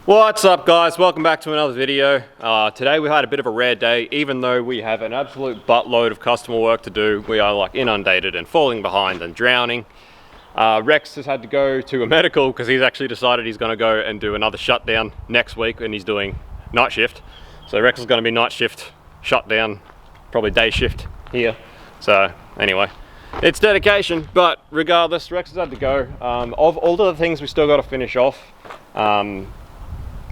What's up guys, welcome back to another video. Today we had a bit of a rare day. Even though we have an absolute buttload of customer work to do, we are like inundated and falling behind and drowning. Rex has had to go to a medical because he's actually decided he's going to go and do another shutdown next week, and he's doing night shift. So Rex is going to be night shift, shutdown, probably day shift here. So anyway, it's dedication, but regardless, Rex has had to go. Of all the things we still got to finish off,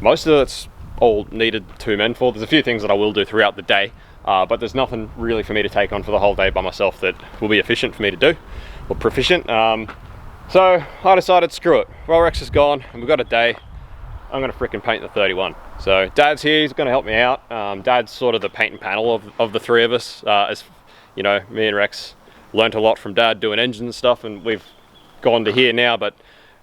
most of it's all needed 2 men for. There's a few things that I will do throughout the day, but there's nothing really for me to take on for the whole day by myself that will be efficient for me to do, or proficient. So I decided, screw it. Well, Rex is gone and we've got a day. I'm gonna frickin' paint the 31. So Dad's here, he's gonna help me out. Dad's sort of the paint and panel of the three of us. As you know, me and Rex learnt a lot from Dad doing engines and stuff, and we've gone to here now, but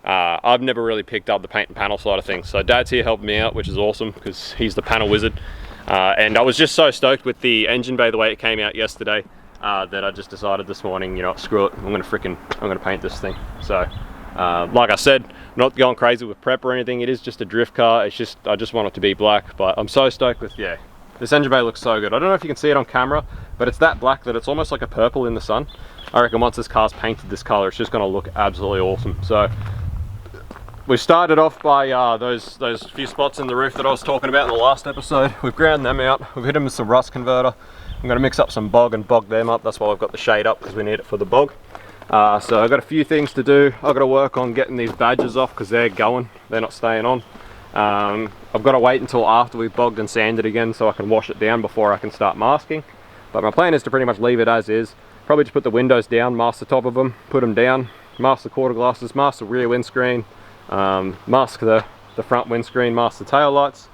I've never really picked up the paint and panel side of things. So Dad's here helping me out, which is awesome because he's the panel wizard. And I was just so stoked with the engine bay the way it came out yesterday that I just decided this morning, you know, screw it, I'm gonna paint this thing. So like I said, I'm not going crazy with prep or anything. It is just a drift car. It's just, I just want it to be black, but I'm so stoked with, yeah, this engine bay looks so good. I don't know if you can see it on camera, but it's that black that it's almost like a purple in the sun. I reckon once this car's painted this color, it's just gonna look absolutely awesome. So we started off by those few spots in the roof that I was talking about in the last episode. We've ground them out. We've hit them with some rust converter. I'm going to mix up some bog and bog them up. That's why I've got the shade up, because we need it for the bog. So I've got a few things to do. I've got to work on getting these badges off because they're going. They're not staying on. I've got to wait until after we've bogged and sanded again so I can wash it down before I can start masking. But my plan is to pretty much leave it as is. Probably just put the windows down, mask the top of them, put them down, mask the quarter glasses, mask the rear windscreen, mask the front windscreen, mask the tail lights,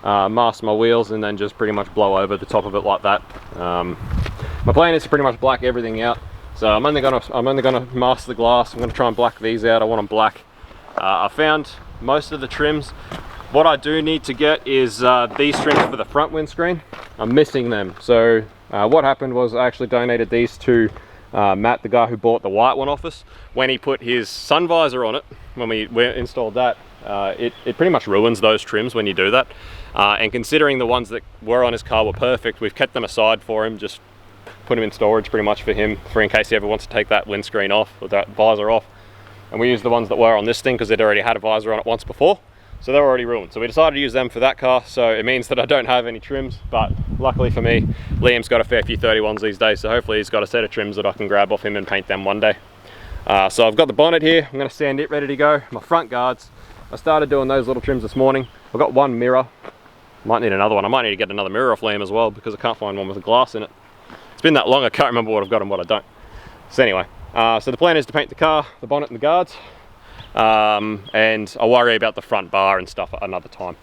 mask my wheels, and then just pretty much blow over the top of it like that. My plan is to pretty much black everything out. So I'm only gonna mask the glass. I'm gonna try and black these out. I want them black. I found most of the trims. What I do need to get is these trims for the front windscreen. I'm missing them. So what happened was I actually donated these to Matt, the guy who bought the white one off us. When he put his sun visor on it, when we installed that, it pretty much ruins those trims when you do that. And considering the ones that were on his car were perfect, we've kept them aside for him, just put them in storage pretty much for him, for in case he ever wants to take that windscreen off, or that visor off. And we used the ones that were on this thing because they'd already had a visor on it once before, so they were already ruined. So we decided to use them for that car. So it means that I don't have any trims, but luckily for me, Liam's got a fair few 31s these days, so hopefully he's got a set of trims that I can grab off him and paint them one day. So I've got the bonnet here. I'm going to sand it ready to go. My front guards, I started doing those little trims this morning. I've got one mirror. Might need another one. I might need to get another mirror off Liam as well because I can't find one with a glass in it. It's been that long I can't remember what I've got and what I don't. So anyway, so the plan is to paint the car, the bonnet and the guards. And I'll worry about the front bar and stuff at another time.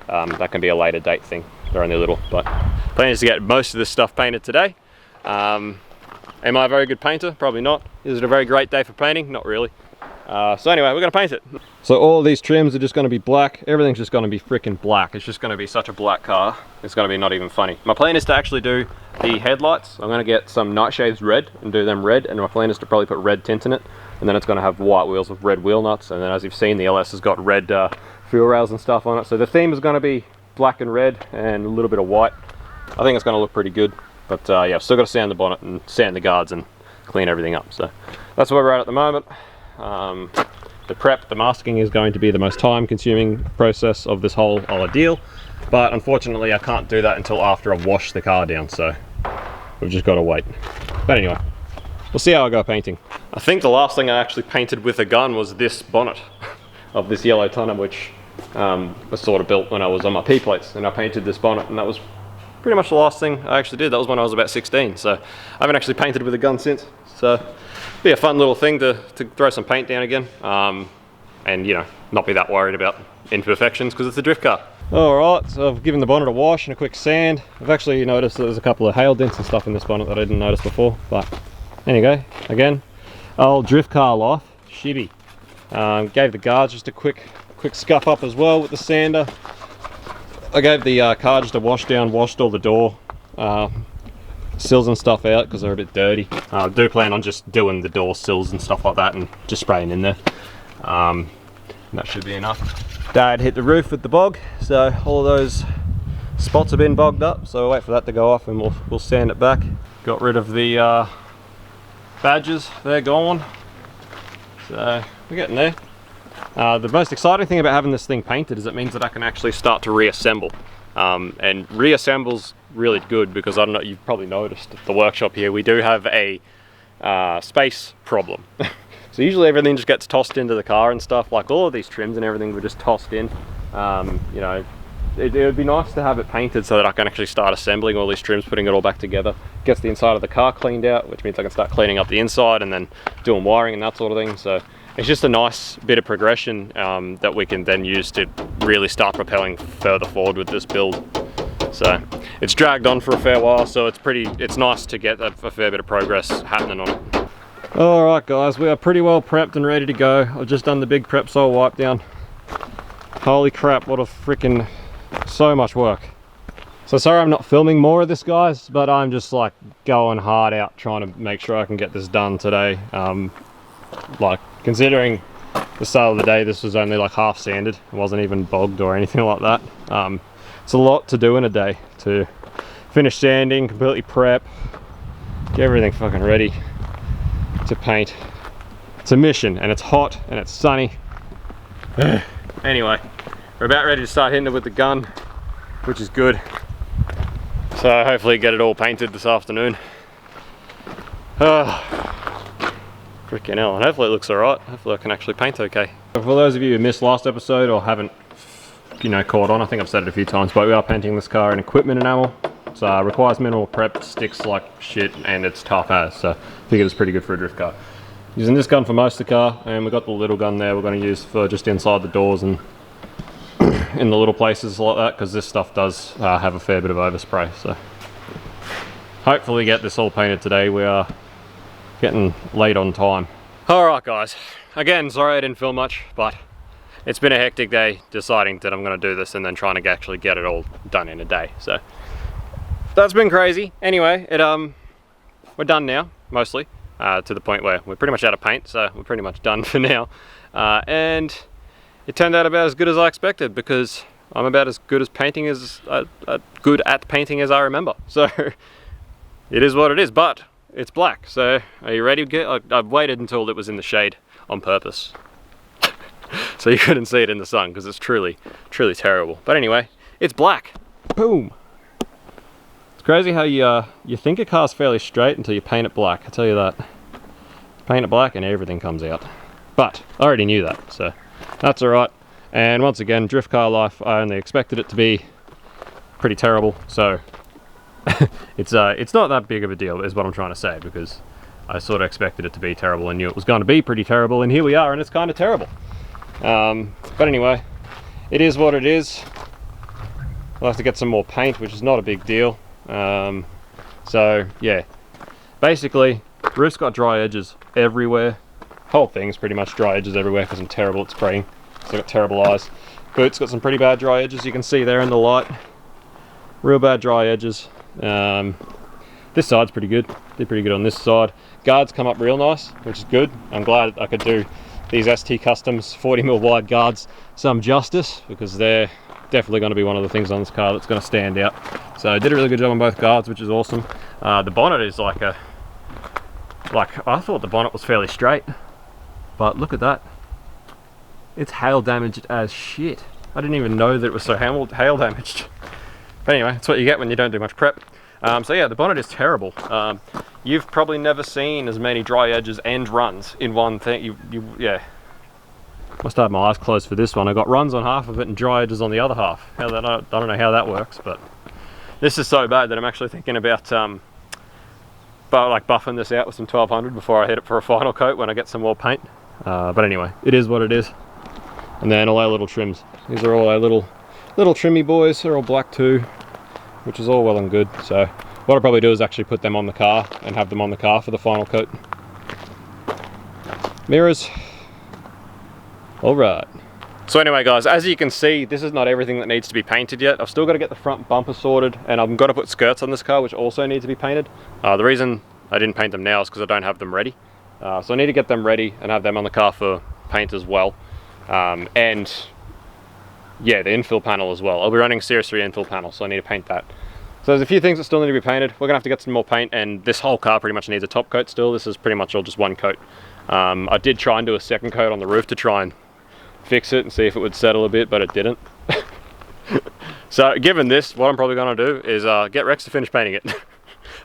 That can be a later date thing. They're only little, but the plan is to get most of this stuff painted today. Am I a very good painter? Probably not. Is it a very great day for painting? Not really. So anyway, we're going to paint it. So all these trims are just going to be black. Everything's just going to be freaking black. It's just going to be such a black car. It's going to be not even funny. My plan is to actually do the headlights. I'm going to get some nightshades red and do them red. And my plan is to probably put red tint in it. And then it's going to have white wheels with red wheel nuts. And then as you've seen, the LS has got red fuel rails and stuff on it. So the theme is going to be black and red and a little bit of white. I think it's going to look pretty good. But yeah, I've still got to sand the bonnet and sand the guards and clean everything up. So that's where we're at the moment. The prep, the masking is going to be the most time consuming process of this whole ordeal. But unfortunately I can't do that until after I've washed the car down. So we've just got to wait. But anyway, we'll see how I go painting. I think the last thing I actually painted with a gun was this bonnet of this yellow tonner, which was sort of built when I was on my P-plates, and I painted this bonnet, and that was pretty much the last thing I actually did. That was when I was about 16, so I haven't actually painted with a gun since. So be a fun little thing to throw some paint down again, and you know, not be that worried about imperfections because it's a drift car. Alright, so I've given the bonnet a wash and a quick sand. I've actually noticed that there's a couple of hail dents and stuff in this bonnet that I didn't notice before, but there you go. Again, old drift car life, shibby. Gave the guards just a quick scuff up as well with the sander. I gave the car just a wash down, washed all the door sills and stuff out because they're a bit dirty. I do plan on just doing the door sills and stuff like that and just spraying in there. That should be enough. Dad hit the roof with the bog, so all of those spots have been bogged up, so we'll wait for that to go off and we'll sand it back. Got rid of the badges, they're gone. So we're getting there. The most exciting thing about having this thing painted is it means that I can actually start to reassemble. And reassemble's really good because, I don't know, you've probably noticed at the workshop here, we do have a space problem. So usually everything just gets tossed into the car and stuff, like all of these trims and everything were just tossed in. You know, it would be nice to have it painted so that I can actually start assembling all these trims, putting it all back together. Gets the inside of the car cleaned out, which means I can start cleaning up the inside and then doing wiring and that sort of thing. So it's just a nice bit of progression that we can then use to really start propelling further forward with this build. So it's dragged on for a fair while, so it's nice to get a fair bit of progress happening on it. Alright guys, we are pretty well prepped and ready to go. I've just done the big prep sole wipe down. Holy crap, what a freaking, so much work. So sorry I'm not filming more of this, guys, but I'm just like going hard out trying to make sure I can get this done today. Like, considering the start of the day, this was only like half sanded. It wasn't even bogged or anything like that. It's a lot to do in a day, to finish sanding, completely prep, get everything fucking ready to paint. It's a mission, and it's hot and it's sunny. Anyway, we're about ready to start hitting it with the gun, which is good. So hopefully get it all painted this afternoon. Freaking hell, and hopefully it looks alright. Hopefully I can actually paint okay. For those of you who missed last episode or haven't, you know, caught on, I think I've said it a few times, but we are painting this car in equipment enamel. So it requires minimal prep, sticks like shit, and it's tough as, so I figured it's pretty good for a drift car. Using this gun for most of the car, and we've got the little gun there we're going to use for just inside the doors and in the little places like that, because this stuff does have a fair bit of overspray. So hopefully get this all painted today. We are getting late on time. Alright guys, again, sorry I didn't film much, but it's been a hectic day deciding that I'm going to do this and then trying to actually get it all done in a day. So that's been crazy. Anyway, we're done now, mostly, to the point where we're pretty much out of paint, so we're pretty much done for now. And it turned out about as good as I expected, because I'm about as good as painting as good at painting as I remember. So it is what it is, but it's black. So are you ready? I've waited until it was in the shade on purpose, so you couldn't see it in the sun, because it's truly, truly terrible. But anyway, it's black. Boom. Crazy how you think a car's fairly straight until you paint it black. I tell you that. Paint it black and everything comes out. But I already knew that, so that's alright. And once again, drift car life, I only expected it to be pretty terrible, so it's not that big of a deal, is what I'm trying to say, because I sort of expected it to be terrible and knew it was going to be pretty terrible, and here we are, and it's kind of terrible. But anyway, it is what it is. I'll have to get some more paint, which is not a big deal. So yeah, basically roof's got dry edges everywhere. Whole thing's pretty much dry edges everywhere because I'm terrible at spraying, so I've got terrible eyes. Boot's got some pretty bad dry edges, you can see there in the light. Real bad dry edges. This side's pretty good. Did pretty good on this side. Guards come up real nice, which is good. I'm glad I could do these ST Customs 40mm wide guards some justice, because they're definitely going to be one of the things on this car that's going to stand out. So I did a really good job on both guards, which is awesome. The bonnet is like I thought the bonnet was fairly straight, but look at that. It's hail damaged as shit. I didn't even know that it was so hail damaged. But anyway, that's what you get when you don't do much prep. So yeah, the bonnet is terrible. You've probably never seen as many dry edges and runs in one thing. Yeah. Must have my eyes closed for this one. I got runs on half of it and dry edges on the other half. I don't know how that works, but this is so bad that I'm actually thinking about buffing this out with some 1200 before I hit it for a final coat when I get some more paint. But anyway, it is what it is. And then all our little trims. These are all our little trimmy boys. They're all black too, which is all well and good. So what I'll probably do is actually put them on the car and have them on the car for the final coat. Mirrors. Alright. So anyway guys, as you can see, this is not everything that needs to be painted yet. I've still got to get the front bumper sorted, and I've got to put skirts on this car, which also need to be painted. The reason I didn't paint them now is because I don't have them ready. So I need to get them ready and have them on the car for paint as well. and yeah, the infill panel as well. I'll be running Series 3 infill panel, so I need to paint that. So there's a few things that still need to be painted. We're gonna have to get some more paint, and this whole car pretty much needs a top coat still. This is pretty much all just one coat. I did try and do a second coat on the roof to try and fix it and see if it would settle a bit, but it didn't. So given this, what I'm probably gonna do is get Rex to finish painting it.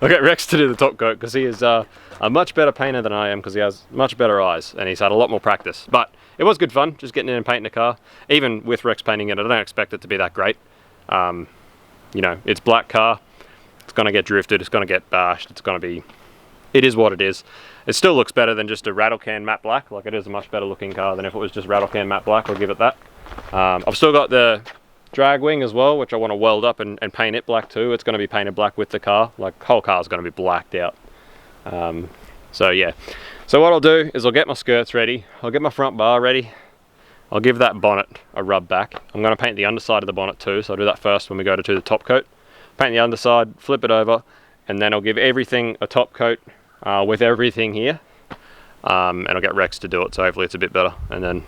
I'll get Rex to do the top coat because he is a much better painter than I am, because he has much better eyes and he's had a lot more practice. But it was good fun just getting in and painting the car. Even with Rex painting it, I don't expect it to be that great. You know, it's black car, it's gonna get drifted, it's gonna get bashed, it is what it is. It still looks better than just a rattle can matte black. Like, it is a much better looking car than if it was just rattle can matte black, I'll give it that. I've still got the drag wing as well, which I want to weld up and paint it black too. It's going to be painted black with the car. Like, the whole car is going to be blacked out. So yeah, so what I'll do is I'll get my skirts ready, I'll get my front bar ready, I'll give that bonnet a rub back. I'm going to paint the underside of the bonnet too, so I'll do that first when we go to do the top coat. Paint the underside, flip it over, and then I'll give everything a top coat with everything here, and I'll get Rex to do it, so hopefully it's a bit better, and then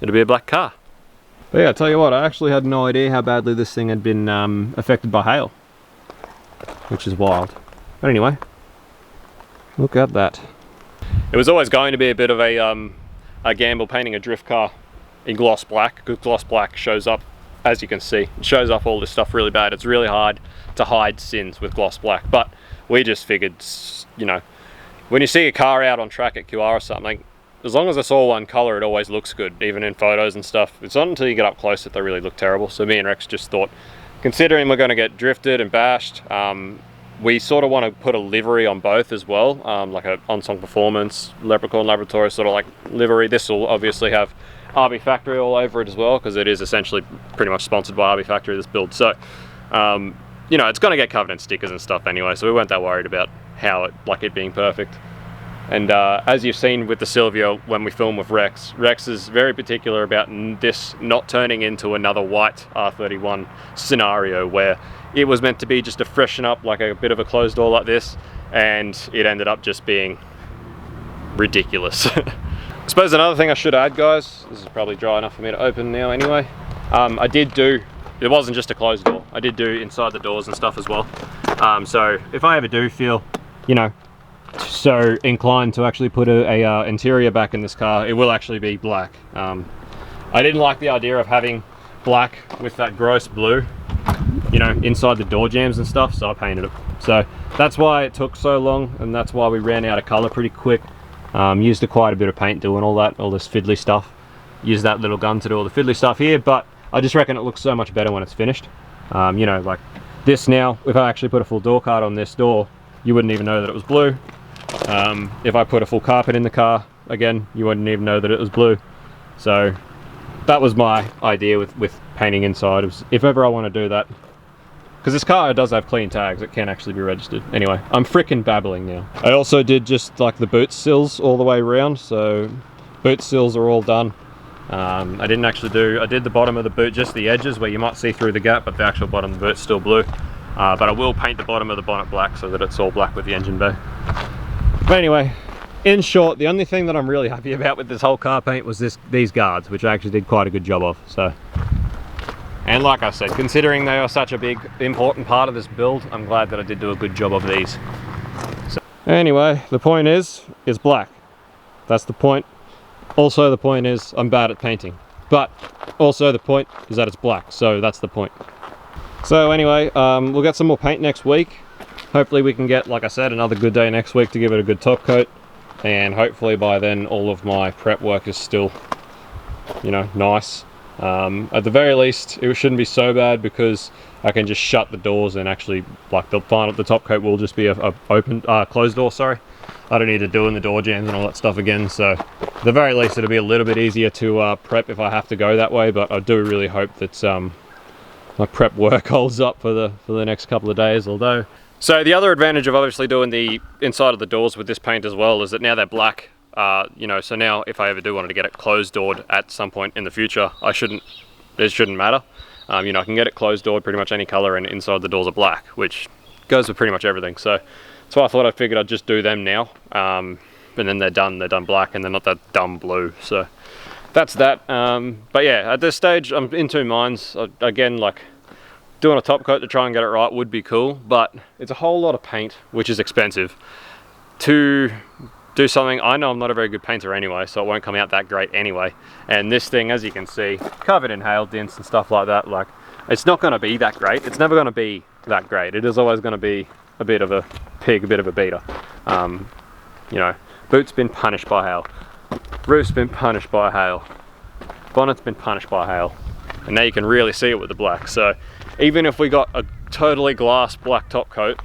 it'll be a black car. But yeah, I'll tell you what, I actually had no idea how badly this thing had been affected by hail, which is wild. But anyway, look at that. It was always going to be a bit of a gamble painting a drift car in gloss black, because gloss black shows up, as you can see, it shows up all this stuff really bad. It's really hard to hide sins with gloss black, but we just figured, you know, when you see a car out on track at QR or something, as long as it's all one color, it always looks good, even in photos and stuff. It's not until you get up close that they really look terrible. So me and Rex just thought, considering we're going to get drifted and bashed, we sort of want to put a livery on both as well, like a On-Song Performance, Leprechaun Laboratory sort of like livery. This will obviously have RB Factory all over it as well, because it is essentially pretty much sponsored by RB Factory, this build. So, you know, it's going to get covered in stickers and stuff anyway, so we weren't that worried about how it being perfect. And as you've seen with the Silvio when we film with Rex, Rex is very particular about this not turning into another white R31 scenario where it was meant to be just to freshen up, like a bit of a closed door like this, and it ended up just being ridiculous. I suppose another thing I should add, guys, this is probably dry enough for me to open now anyway, I did do, it wasn't just a closed door, I did do inside the doors and stuff as well. So if I ever do feel, you know, so inclined to actually put a interior back in this car, it will actually be black. I didn't like the idea of having black with that gross blue, you know, inside the door jambs and stuff, so I painted it. So that's why it took so long, and that's why we ran out of color pretty quick. Used quite a bit of paint doing all this fiddly stuff. Used that little gun to do all the fiddly stuff here, but I just reckon it looks so much better when it's finished. You know, like this now, if I actually put a full door card on this door, you wouldn't even know that it was blue. If I put a full carpet in the car, again, you wouldn't even know that it was blue. So that was my idea with painting inside. If ever I want to do that, because this car does have clean tags, it can actually be registered. Anyway, I'm freaking babbling now. I also did just like the boot sills all the way around, so boot sills are all done. I didn't actually do, I did the bottom of the boot, just the edges where you might see through the gap, but the actual bottom of the boot's still blue. But I will paint the bottom of the bonnet black so that it's all black with the engine bay. But anyway, in short, the only thing that I'm really happy about with this whole car paint was these guards, which I actually did quite a good job of. So, and like I said, considering they are such a big, important part of this build, I'm glad that I did do a good job of these. So, anyway, the point is black. That's the point. Also, the point is I'm bad at painting. But also the point is that it's black, so that's the point. So anyway, we'll get some more paint next week. Hopefully we can get, like I said, another good day next week to give it a good top coat. And hopefully by then all of my prep work is still, you know, nice. At the very least, it shouldn't be so bad because I can just shut the doors and actually, like, the top coat will just be a closed door, sorry. I don't need to do in the door jambs and all that stuff again, so at the very least it'll be a little bit easier to prep if I have to go that way, but I do really hope that my prep work holds up for the next couple of days, although. So the other advantage of obviously doing the inside of the doors with this paint as well is that now they're black, you know, so now if I ever do want to get it closed doored at some point in the future, it shouldn't matter. You know, I can get it closed doored pretty much any color and inside the doors are black, which goes with pretty much everything. So that's why I figured I'd just do them now, and then they're done black and they're not that dumb blue. So that's that. But yeah, at this stage I'm in two minds. Again, like, doing a top coat to try and get it right would be cool, but it's a whole lot of paint, which is expensive, to do something. I know I'm not a very good painter anyway, so it won't come out that great anyway. And this thing, as you can see, covered in hail dints and stuff like that, like, it's not going to be that great. It's never going to be that great. It is always going to be a bit of a pig, a bit of a beater. You know, boot's been punished by hail, roof's been punished by hail, bonnet's been punished by hail, and now you can really see it with the black. So even if we got a totally glass black top coat,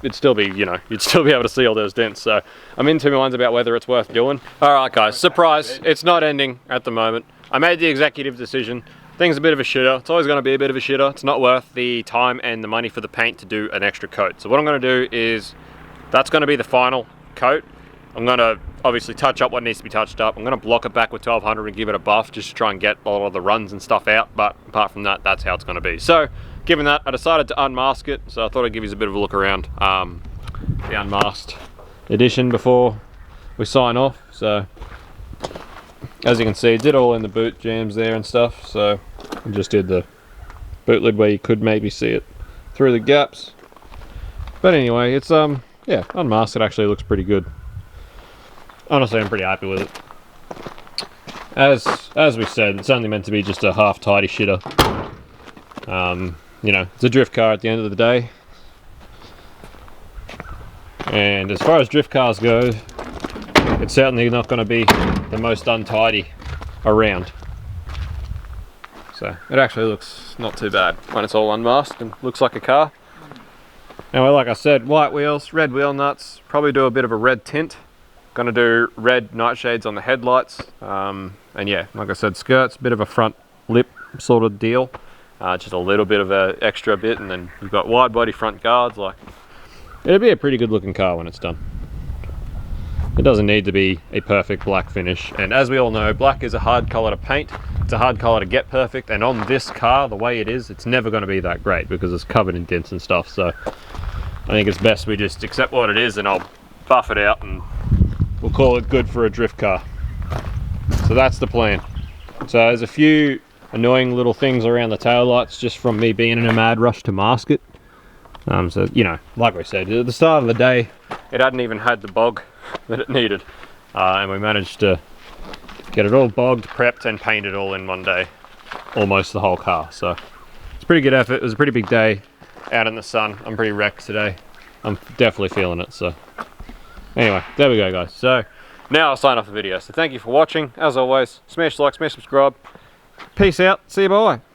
it'd still be, you know, you'd still be able to see all those dents. So I'm in two minds about whether it's worth doing. All right, guys, surprise, it's not ending at the moment. I made the executive decision. Thing's a bit of a shitter. It's always going to be a bit of a shitter. It's not worth the time and the money for the paint to do an extra coat. So what I'm going to do is, that's going to be the final coat. I'm going to obviously touch up what needs to be touched up. I'm going to block it back with 1200 and give it a buff just to try and get a lot of the runs and stuff out. But apart from that, that's how it's going to be. So given that, I decided to unmask it. So I thought I'd give you a bit of a look around the unmasked edition before we sign off. So as you can see, it did all in the boot jams there and stuff. So I just did the boot lid where you could maybe see it through the gaps. But anyway, it's yeah, unmasked, it actually looks pretty good. Honestly, I'm pretty happy with it. As we said, it's only meant to be just a half tidy shitter. You know, it's a drift car at the end of the day. And as far as drift cars go, it's certainly not going to be the most untidy around. So it actually looks not too bad when it's all unmasked and looks like a car. Anyway, like I said, white wheels, red wheel nuts, probably do a bit of a red tint. Gonna do red nightshades on the headlights, and yeah, like I said, skirts, bit of a front lip sort of deal, just a little bit of a extra bit, and then you've got wide body front guards. Like, it'll be a pretty good looking car when it's done. It doesn't need to be a perfect black finish, and as we all know, black is a hard color to paint. It's a hard color to get perfect, and on this car, the way it is, it's never going to be that great because it's covered in dents and stuff. So I think it's best we just accept what it is, and I'll buff it out and we'll call it good for a drift car. So that's the plan. So there's a few annoying little things around the tail lights just from me being in a mad rush to mask it. So, you know, like we said, at the start of the day, it hadn't even had the bog that it needed. And we managed to get it all bogged, prepped, and painted all in one day. Almost the whole car. So it's a pretty good effort. It was a pretty big day out in the sun. I'm pretty wrecked today. I'm definitely feeling it, so. Anyway, there we go, guys. So now I'll sign off the video. So thank you for watching. As always, smash like, smash subscribe. Peace out. See you, bye.